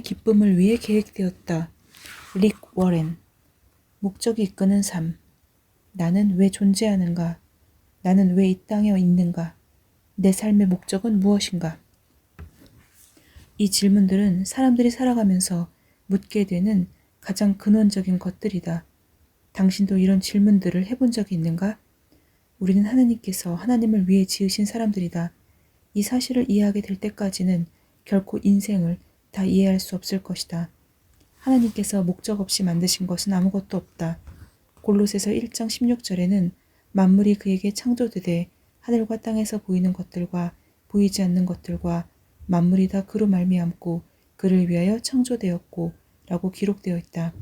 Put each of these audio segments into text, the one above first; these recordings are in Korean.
기쁨을 위해 계획되었다. 릭 워렌. 목적이 이끄는 삶. 나는 왜 존재하는가? 나는 왜 이 땅에 있는가? 내 삶의 목적은 무엇인가? 이 질문들은 사람들이 살아가면서 묻게 되는 가장 근원적인 것들이다. 당신도 이런 질문들을 해본 적이 있는가? 우리는 하나님께서 하나님을 위해 지으신 사람들이다. 이 사실을 이해하게 될 때까지는 결코 인생을 다 이해할 수 없을 것이다. 하나님께서 목적 없이 만드신 것은 아무것도 없다. 골로새서 1장 16절에는 만물이 그에게 창조되되 하늘과 땅에서 보이는 것들과 보이지 않는 것들과 만물이 다 그로 말미암고 그를 위하여 창조되었고 라고 기록되어 있다.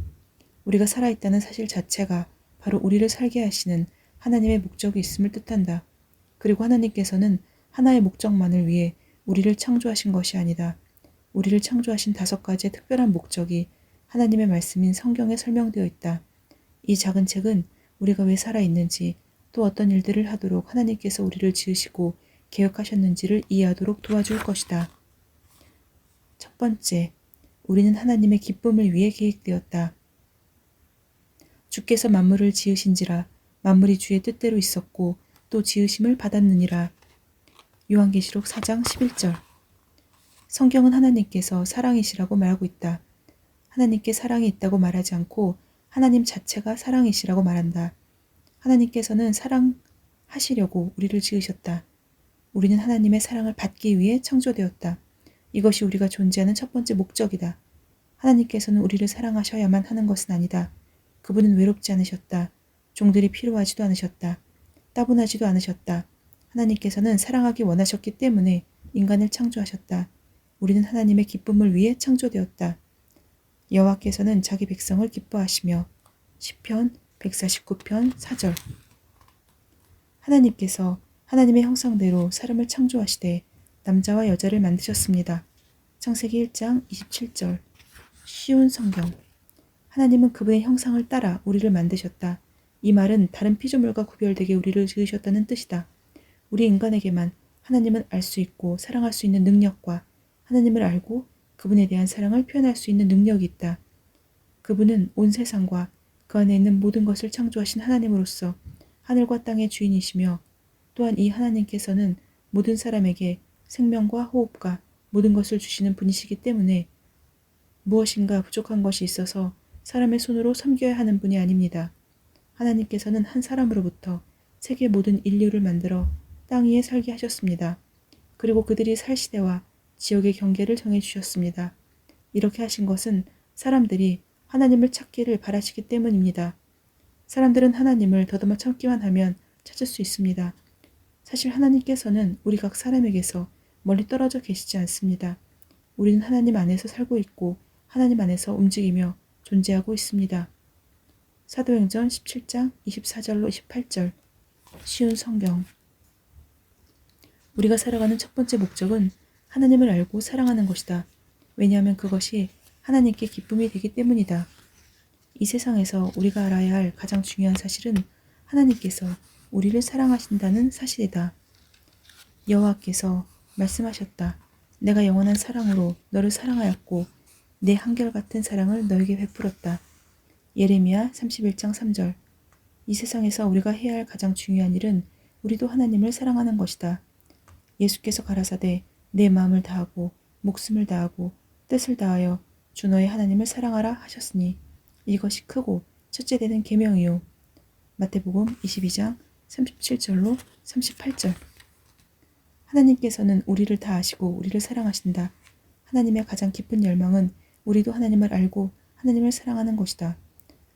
우리가 살아있다는 사실 자체가 바로 우리를 살게 하시는 하나님의 목적이 있음을 뜻한다. 그리고 하나님께서는 하나의 목적만을 위해 우리를 창조하신 것이 아니다. 우리를 창조하신 5가지의 특별한 목적이 하나님의 말씀인 성경에 설명되어 있다. 이 작은 책은 우리가 왜 살아있는지 또 어떤 일들을 하도록 하나님께서 우리를 지으시고 계획하셨는지를 이해하도록 도와줄 것이다. 첫 번째, 우리는 하나님의 기쁨을 위해 계획되었다. 주께서 만물을 지으신지라 만물이 주의 뜻대로 있었고 또 지으심을 받았느니라. 요한계시록 4장 11절. 성경은 하나님께서 사랑이시라고 말하고 있다. 하나님께 사랑이 있다고 말하지 않고 하나님 자체가 사랑이시라고 말한다. 하나님께서는 사랑하시려고 우리를 지으셨다. 우리는 하나님의 사랑을 받기 위해 창조되었다. 이것이 우리가 존재하는 첫 번째 목적이다. 하나님께서는 우리를 사랑하셔야만 하는 것은 아니다. 그분은 외롭지 않으셨다. 종들이 필요하지도 않으셨다. 따분하지도 않으셨다. 하나님께서는 사랑하기 원하셨기 때문에 인간을 창조하셨다. 우리는 하나님의 기쁨을 위해 창조되었다. 여호와께서는 자기 백성을 기뻐하시며 시편 149편 4절. 하나님께서 하나님의 형상대로 사람을 창조하시되 남자와 여자를 만드셨습니다. 창세기 1장 27절. 쉬운 성경. 하나님은 그분의 형상을 따라 우리를 만드셨다. 이 말은 다른 피조물과 구별되게 우리를 지으셨다는 뜻이다. 우리 인간에게만 하나님을 알 수 있고 사랑할 수 있는 능력과 하나님을 알고 그분에 대한 사랑을 표현할 수 있는 능력이 있다. 그분은 온 세상과 그 안에 있는 모든 것을 창조하신 하나님으로서 하늘과 땅의 주인이시며 또한 이 하나님께서는 모든 사람에게 생명과 호흡과 모든 것을 주시는 분이시기 때문에 무엇인가 부족한 것이 있어서 사람의 손으로 섬겨야 하는 분이 아닙니다. 하나님께서는 한 사람으로부터 세계 모든 인류를 만들어 땅 위에 살게 하셨습니다. 그리고 그들이 살 시대와 지역의 경계를 정해주셨습니다. 이렇게 하신 것은 사람들이 하나님을 찾기를 바라시기 때문입니다. 사람들은 하나님을 더듬어 찾기만 하면 찾을 수 있습니다. 사실 하나님께서는 우리 각 사람에게서 멀리 떨어져 계시지 않습니다. 우리는 하나님 안에서 살고 있고 하나님 안에서 움직이며 존재하고 있습니다. 사도행전 17장 24절로 28절. 쉬운 성경. 우리가 살아가는 첫 번째 목적은 하나님을 알고 사랑하는 것이다. 왜냐하면 그것이 하나님께 기쁨이 되기 때문이다. 이 세상에서 우리가 알아야 할 가장 중요한 사실은 하나님께서 우리를 사랑하신다는 사실이다. 여호와께서 말씀하셨다. 내가 영원한 사랑으로 너를 사랑하였고 내 한결같은 사랑을 너에게 베풀었다. 예레미야 31장 3절. 이 세상에서 우리가 해야 할 가장 중요한 일은 우리도 하나님을 사랑하는 것이다. 예수께서 가라사대 내 마음을 다하고 목숨을 다하고 뜻을 다하여 주 너의 하나님을 사랑하라 하셨으니 이것이 크고 첫째 되는 계명이요. 마태복음 22장 37절로 38절. 하나님께서는 우리를 다 아시고 우리를 사랑하신다. 하나님의 가장 깊은 열망은 우리도 하나님을 알고 하나님을 사랑하는 것이다.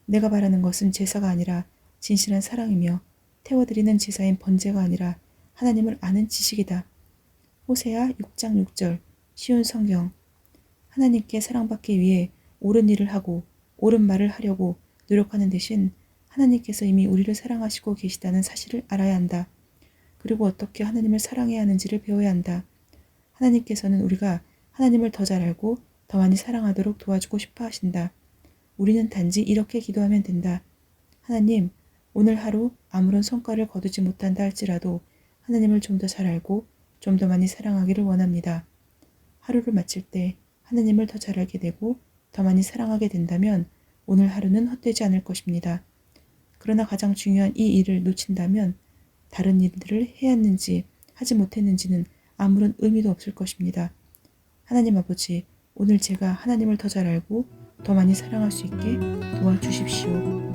내가 바라는 것은 제사가 아니라 진실한 사랑이며 태워드리는 제사인 번제가 아니라 하나님을 아는 지식이다. 호세아 6장 6절. 쉬운 성경. 하나님께 사랑받기 위해 옳은 일을 하고 옳은 말을 하려고 노력하는 대신 하나님께서 이미 우리를 사랑하시고 계시다는 사실을 알아야 한다. 그리고 어떻게 하나님을 사랑해야 하는지를 배워야 한다. 하나님께서는 우리가 하나님을 더 잘 알고 더 많이 사랑하도록 도와주고 싶어 하신다. 우리는 단지 이렇게 기도하면 된다. 하나님, 오늘 하루 아무런 성과를 거두지 못한다 할지라도 하나님을 좀 더 잘 알고 좀 더 많이 사랑하기를 원합니다. 하루를 마칠 때 하나님을 더 잘 알게 되고 더 많이 사랑하게 된다면 오늘 하루는 헛되지 않을 것입니다. 그러나 가장 중요한 이 일을 놓친다면 다른 일들을 해왔는지 하지 못했는지는 아무런 의미도 없을 것입니다. 하나님 아버지, 오늘 제가 하나님을 더 잘 알고 더 많이 사랑할 수 있게 도와주십시오.